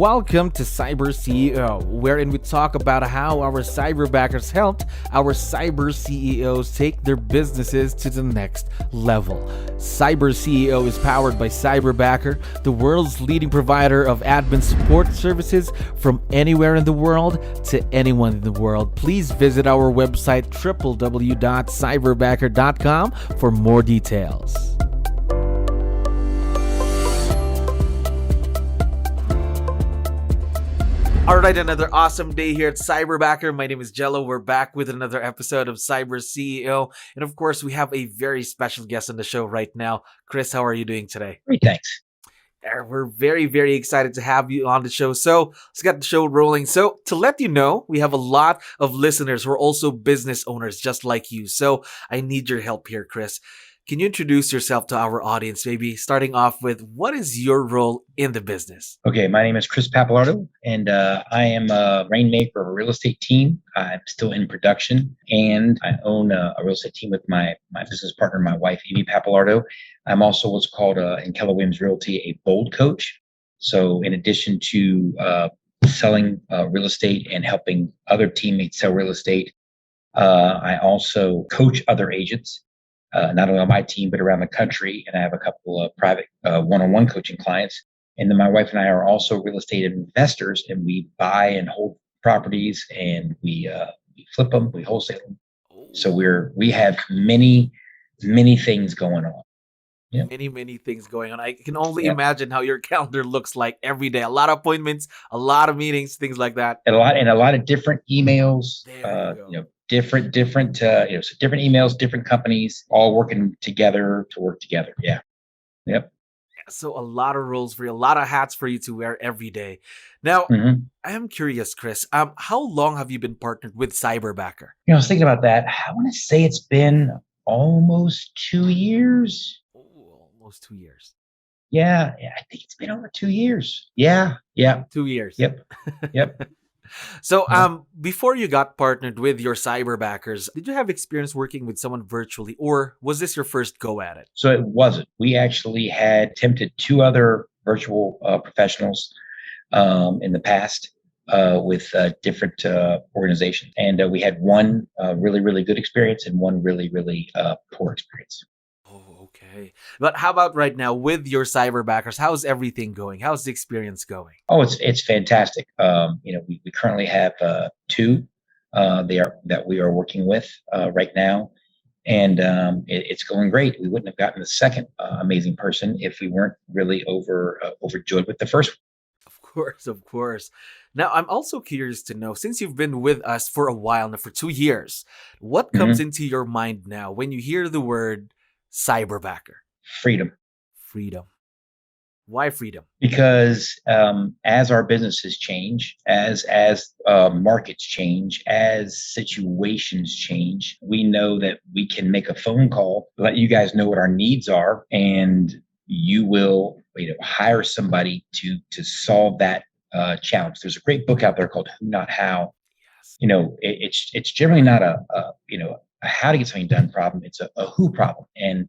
Welcome to CyberCEO, wherein we talk about how our cyberbackers helped our cyber CEOs take their businesses to the next level. CyberCEO is powered by Cyberbacker, the world's leading provider of admin support services from anywhere in the world to anyone in the world. Please visit our website www.cyberbacker.com for more details. All right, another awesome day here at Cyberbacker. My name is Jello. We're back with another episode of CyberCEO. And of course, we have a very special guest on the show right now. Chris, how are you doing today? Great, thanks. We're very, very excited to have you on the show. So let's get the show rolling. So to let you know, we have a lot of listeners who are also business owners just like you. So I need your help here, Chris. Can you introduce yourself to our audience, maybe starting off with what is your role in the business? Okay, my name is 𝗙𝗵𝗶𝗹𝗶, and I am a rainmaker of a real estate team. I'm still in production, and I own a real estate team with my business partner, my wife, 𝗙𝗵𝗵𝗶𝗹. I'm also what's called in 𝗙𝗲𝗰𝗶𝗹 a bold coach. So in addition to selling real estate and helping other teammates sell real estate, I also coach other agents. Not only on my team, but around the country. And I have a couple of private one-on-one coaching clients. And then my wife and I are also real estate investors, and we buy and hold properties, and we flip them, we wholesale them. So we have many things going on. Yeah. Many things going on. I can only imagine how your calendar looks like every day. A lot of appointments, a lot of meetings, things like that. And a lot of different emails. Different emails, different companies, all working together to work together. Yeah. Yep. So a lot of roles for you, a lot of hats for you to wear every day. Now, I am curious, Chris, how long have you been partnered with Cyberbacker? I was thinking about that. I want to say it's been almost 2 years. Oh, almost 2 years. Yeah, I think it's been over 2 years. Yeah. 2 years. Yep. So, before you got partnered with your cyberbackers, did you have experience working with someone virtually, or was this your first go at it? So it wasn't. We actually had attempted 2 other virtual professionals in the past with different organizations. And we had one really good experience and one really poor experience. Okay. But how about right now with your cyberbackers? How's everything going? How's the experience going? Oh, it's fantastic. We currently have 2 that we are working with right now, and it's going great. We wouldn't have gotten the second amazing person if we weren't really overjoyed with the first one. Of course. Now, I'm also curious to know, since you've been with us for a while now, for 2 years, what comes into your mind now when you hear the word Cyberbacker? Freedom. Why freedom? Because as our businesses change, as markets change, as situations change, we know that we can make a phone call, let you guys know what our needs are, and you will hire somebody to solve that challenge. There's a great book out there called Who Not How. Yes. It's generally not a how to get something done problem. It's a who problem. And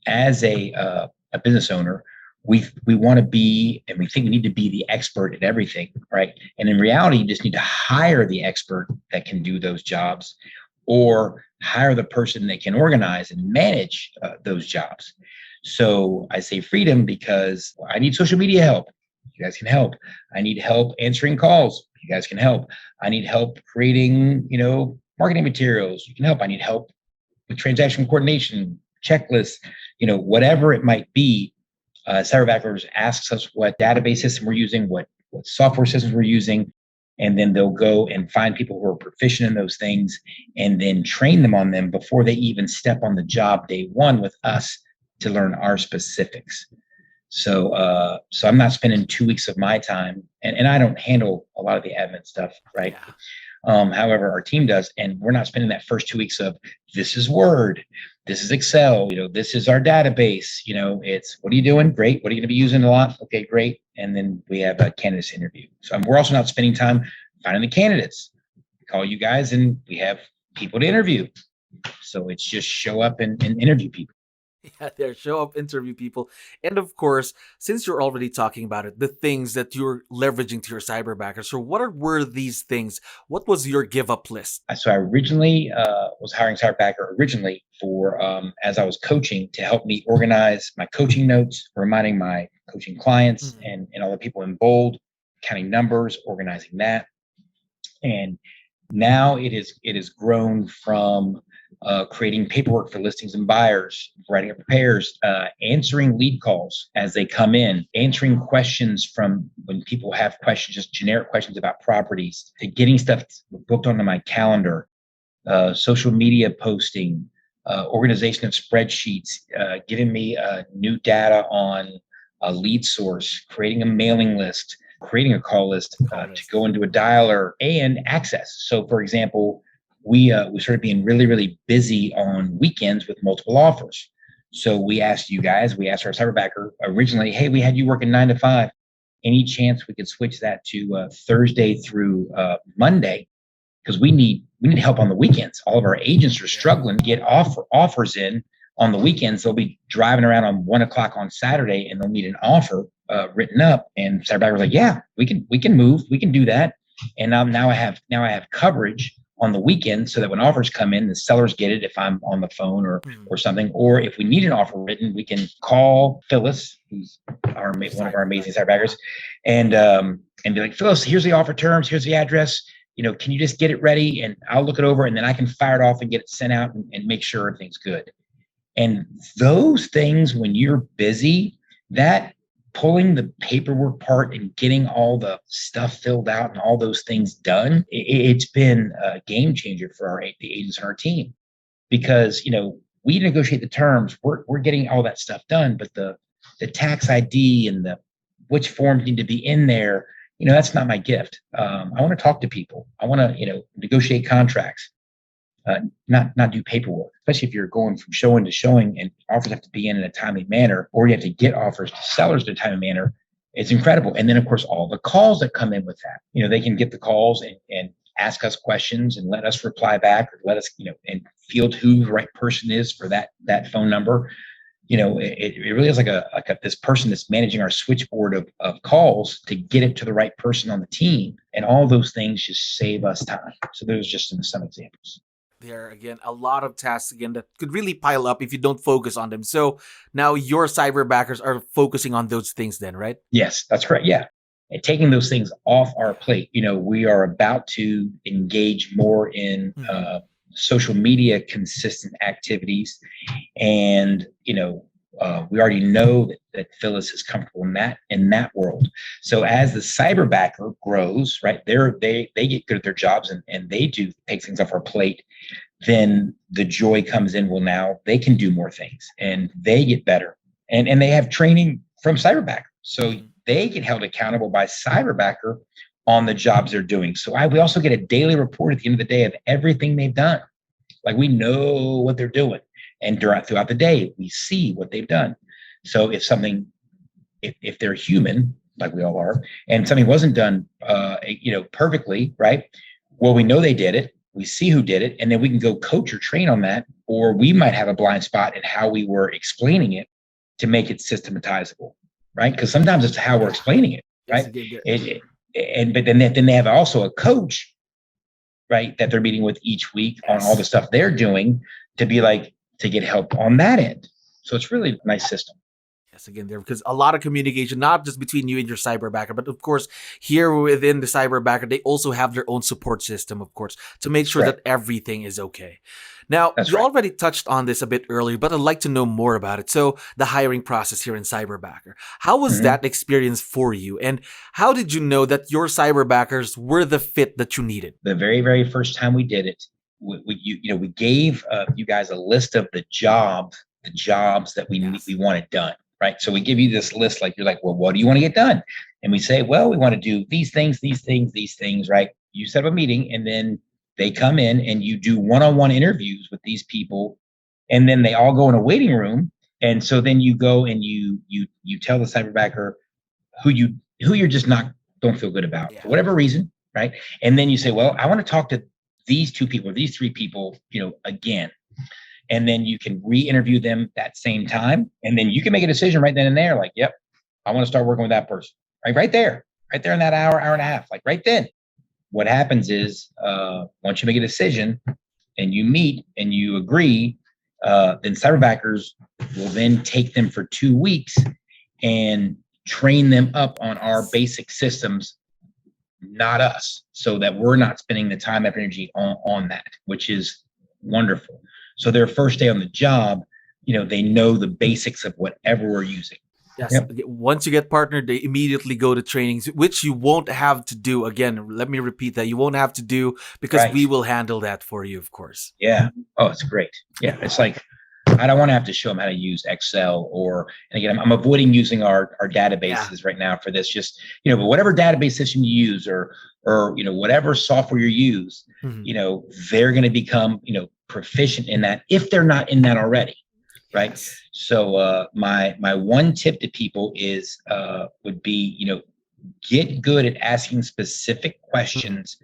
as a business owner, we want to be, and we think we need to be the expert at everything, right? And in reality, you just need to hire the expert that can do those jobs, or hire the person that can organize and manage those jobs. So I say freedom because I need social media help. You guys can help. I need help answering calls. You guys can help. I need help creating, marketing materials. You can help. I need help with transaction coordination, checklists, whatever it might be. Cyberbackers asks us what database system we're using, what software systems we're using, and then they'll go and find people who are proficient in those things and then train them on them before they even step on the job day one with us to learn our specifics. So I'm not spending 2 weeks of my time, and I don't handle a lot of the admin stuff, right? Yeah. However, our team does, and we're not spending that first 2 weeks of this is Word, this is Excel, this is our database. It's what are you doing? Great. What are you going to be using a lot? Okay, great. And then we have a candidates interview. So we're also not spending time finding the candidates. We call you guys, and we have people to interview. So it's just show up and interview people. Yeah, there, show up, interview people. And of course, since you're already talking about it, the things that you're leveraging to your cyberbacker. So were these things? What was your give up list? So I originally was hiring Cyberbacker originally for as I was coaching to help me organize my coaching notes, reminding my coaching clients Mhm. and all the people in bold, counting numbers, organizing that. And now it has grown from creating paperwork for listings and buyers, writing up repairs, answering lead calls as they come in, answering questions from when people have questions, just generic questions about properties, to getting stuff booked onto my calendar, social media posting, organization of spreadsheets, giving me new data on a lead source, creating a mailing list, creating a call list Call to list. go into a dialer, and access. So, for example, we started being really, really busy on weekends with multiple offers. So we asked you guys, we asked our cyberbacker originally, hey, we had you working 9 to 5. Any chance we could switch that to Thursday through Monday? Because we need help on the weekends. All of our agents are Yeah. struggling to get offers in on the weekends. They'll be driving around on 1 o'clock on Saturday, and they'll need an offer written up. And Cyberbacker was like, "Yeah, we can move, we can do that." And now I have coverage on the weekend so that when offers come in, the sellers get it if I'm on the phone Mhm. or something. Or if we need an offer written, we can call Phyllis, who's Your one of our amazing cyberbacker. Yeah. cyberbackers, and be like, Phyllis, here's the offer terms, here's the address. Can you just get it ready and I'll look it over and then I can fire it off and get it sent out and make sure everything's good. And those things, when you're busy, that pulling the paperwork part and getting all the stuff filled out and all those things done, it's been a game changer for the agents on our team because, we negotiate the terms, we're getting all that stuff done, but the tax ID and the which forms need to be in there, that's not my gift. I want to talk to people. I want to, negotiate contracts, not do paperwork, especially if you're going from showing to showing and offers have to be in a timely manner, or you have to get offers to sellers in a timely manner. It's incredible. And then, of course, all the calls that come in with that, they can get the calls and ask us questions and let us reply back or let us, and field who the right person is for that phone number. It really is like this person that's managing our switchboard of calls to get it to the right person on the team. And all those things just save us time. So there's just some examples. There again, a lot of tasks again that could really pile up if you don't focus on them. So now your cyberbackers are focusing on those things then, right? Yes, that's correct. Yeah. And taking those things off our Yeah. plate, we are about to engage more in Mhm. social media consistent activities. And, we already know that Phyllis is comfortable in that world. So as the cyberbacker grows, right, they get good at their jobs and they do take things off our plate, then the joy comes in. Well, now they can do more things and they get better. And they have training from cyberbacker. So Mhm. they get held accountable by cyberbacker on the jobs they're doing. So we also get a daily report at the end of the day of everything they've done. Like we know what they're doing. And throughout the day, we see what they've done. So if they're human, like we all are, and something wasn't done, perfectly, right? Well, we know they did it. We see who did it, and then we can go coach or train on that. Or we might have a blind spot in how we were explaining it to make it systematizable, right? Because sometimes it's how we're Yeah. explaining it, Yes, right? again, there. But then they have also a coach, right, that they're meeting with each week on all the Yes. stuff they're doing to be like to get help on that end. So it's really a nice system. Yes, again, there, because a lot of communication, not just between you and your cyberbacker, but of course, here within the cyberbacker, they also have their own support system, of course, to make sure Right. that everything is okay. Now, That's you right. already touched on this a bit earlier, but I'd like to know more about it. So, the hiring process here in Cyberbacker, how was Mhm. that experience for you? And how did you know that your cyberbackers were the fit that you needed? The very, very first time we did it, we gave you guys a list of the jobs that we Yes. wanted done. Right. So we give you this list, like you're like, well, what do you want to get done? And we say, well, we want to do these things, these things, these things. Right. You set up a meeting, and then they come in, and you do one-on-one interviews with these people, and then they all go in a waiting room. And so then you go and you tell the cyberbacker who you're just not don't feel good about for Yeah. whatever reason, right? And then you say, well, I want to talk to these two people, or these three people, again. and then you can re-interview them that same time. And then you can make a decision right then and there, like, yep, I want to start working with that person. Right there in that hour and a half, like right then. What happens is once you make a decision and you meet and you agree, then Cyberbackers will then take them for 2 weeks and train them up on our basic systems, not us, so that we're not spending the time and energy on that, which is wonderful. So their first day on the job, they know the basics of whatever we're using. Yes. Yep. Once you get partnered, they immediately go to trainings, which you won't have to do. Again, let me repeat that. You won't have to do, because we will handle that for you, of course. Yeah. Oh, it's great. Yeah. It's like, I don't want to have to show them how to use Excel and again, I'm avoiding using our databases right now for this. Just, but whatever database system you use or whatever software you use, they're going to become, proficient in that if they're not in that already. Right. Yes. So my one tip to people would be, get good at asking specific questions,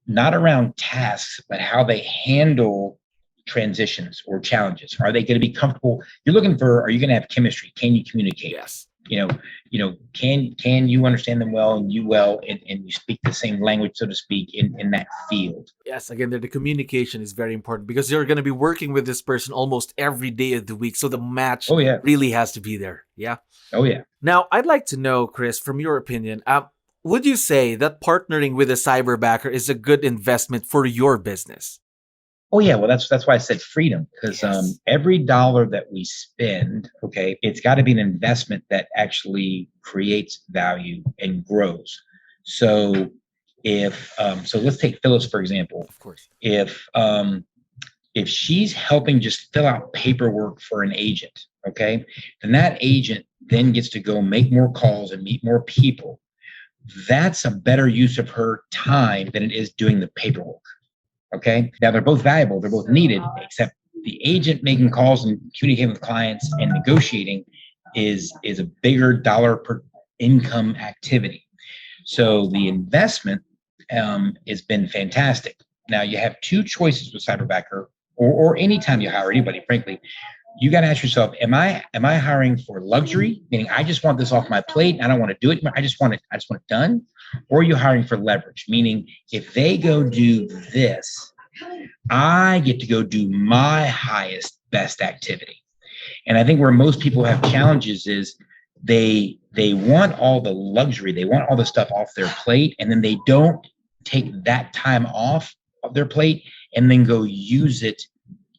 not around tasks, but how they handle transitions or challenges. Are they going to be comfortable? Are you going to have chemistry? Can you communicate? Yes. Can you understand them well and you speak the same language, so to speak, in that field? Yes, again, the communication is very important, because you're going to be working with this person almost every day of the week. So the match really has to be there. Yeah. Oh, yeah. Now, I'd like to know, Chris, from your opinion, would you say that partnering with a cyberbacker is a good investment for your business? Oh, yeah. Well, that's why I said freedom, because every dollar that we spend, it's got to be an investment that actually creates value and grows. So so let's take Phyllis, for example. Of course. If she's helping just fill out paperwork for an agent, then that agent then gets to go make more calls and meet more people. That's a better use of her time than it is doing the paperwork. Now they're both valuable, they're both needed, except the agent making calls and communicating with clients and negotiating is a bigger dollar per income activity. So the investment has been fantastic. Now you have two choices with Cyberbacker, or anytime you hire anybody, frankly. You got to ask yourself, am I hiring for luxury, meaning I just want this off my plate, I don't want to do it, I just want it done? Or are you hiring for leverage, meaning if they go do this, I get to go do my highest, best activity? And I think where most people have challenges is they want all the luxury, they want all the stuff off their plate, and then they don't take that time off of their plate and then go use it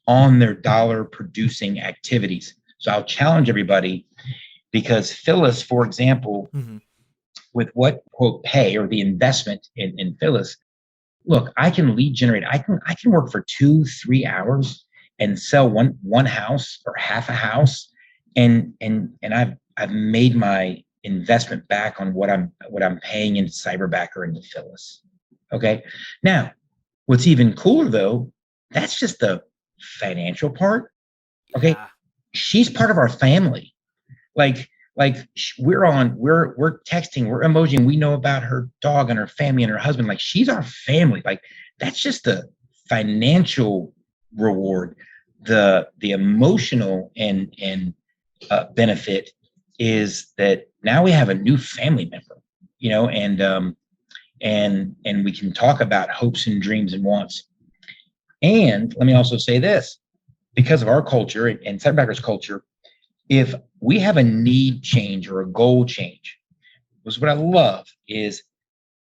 on their dollar producing activities. So I'll challenge everybody, because Phyllis, for example, with what quote pay or the investment in Phyllis, look, I can lead generate. I can work for 2-3 hours and sell one house or half a house, and I've made my investment back on what I'm paying into Cyberbacker and to Phyllis. Now, what's even cooler though, that's just the financial part. She's part of our family. Like we're texting, we're emojing, we know about her dog and her family and her husband. Like, she's our family. Like, that's just the financial reward. The emotional and benefit is that now we have a new family member, and we can talk about hopes and dreams and wants. And let me also say this, because of our culture and Cyberbacker's culture, if we have a need change or a goal change, was what I love is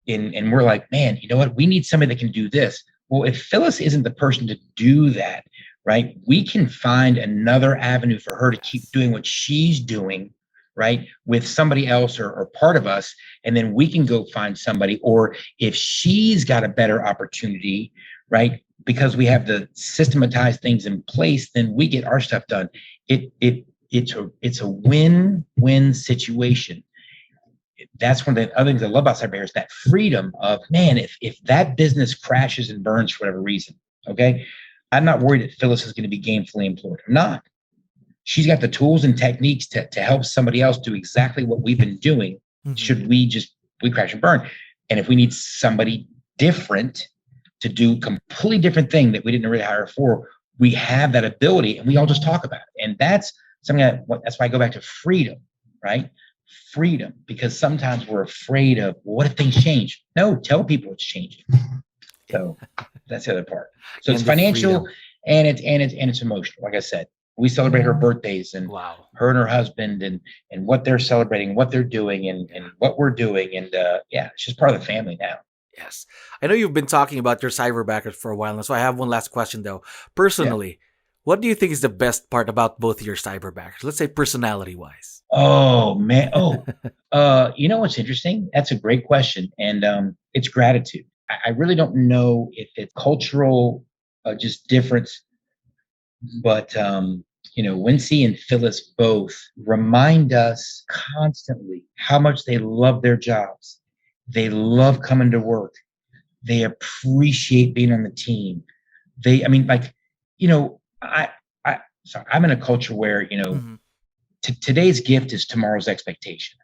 and we're like, man, you know what? We need somebody that can do this. Well, if Phyllis isn't the person to do that, right, we can find another avenue for her to keep doing what she's doing, right, with somebody else or part of us. And then we can go find somebody, or if she's got a better opportunity, right, because we have the systematized things in place, then we get our stuff done. It's a win-win situation. That's one of the other things I love about Cyberbacker is that freedom of, man, if that business crashes and burns for whatever reason, I'm not worried that Phyllis is going to be gainfully employed. I'm not. She's got the tools and techniques to help somebody else do exactly what we've been doing. Should we crash and burn? And if we need somebody different to do a completely different thing that we didn't really hire for, we have that ability, and we all just talk about it. And that's something that's why I go back to freedom, right? Freedom, because sometimes we're afraid of, well, what if things change? No, tell people it's changing. So that's the other part. So it's financial and it's emotional. Like I said, we celebrate her birthdays and her and her husband and what they're celebrating, what they're doing and what we're doing. And yeah, it's just part of the family now. Yes. I know you've been talking about your cyberbackers for a while now, so I have one last question though. Personally, what do you think is the best part about both of your cyberbackers? Let's say personality-wise. Oh, man. You know what's interesting? That's a great question. And it's gratitude. I really don't know if it's cultural just difference, but 𝗦ន់cie and Phyllis both remind us constantly how much they love their jobs. They love coming to work. They appreciate being on the team. I'm in a culture where, today's gift is tomorrow's expectation.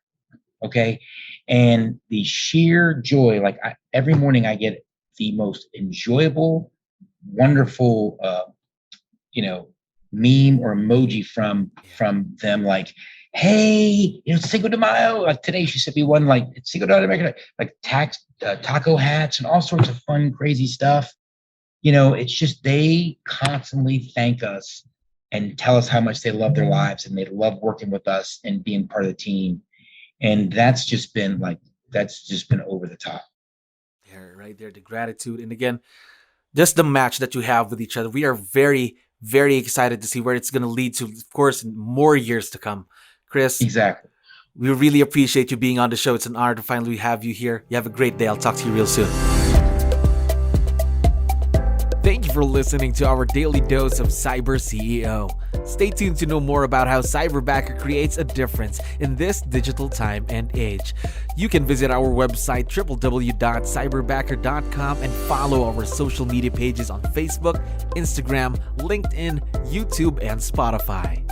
Okay. And the sheer joy, every morning I get the most enjoyable, wonderful, meme or emoji from them, like, hey, Cinco de Mayo. Like today she sent me one like Cinco de Mayo, like taco hats and all sorts of fun, crazy stuff. It's just they constantly thank us and tell us how much they love their lives and they love working with us and being part of the team. And that's just been over the top. Yeah, right there, the gratitude. And again, just the match that you have with each other. We are very, very excited to see where it's going to lead to, of course, in more years to come. Chris. Exactly. We really appreciate you being on the show. It's an honor to finally have you here. You have a great day. I'll talk to you real soon. Thank you for listening to our daily dose of CyberCEO. Stay tuned to know more about how Cyberbacker creates a difference in this digital time and age. You can visit our website www.cyberbacker.com and follow our social media pages on Facebook, Instagram, LinkedIn, YouTube, and Spotify.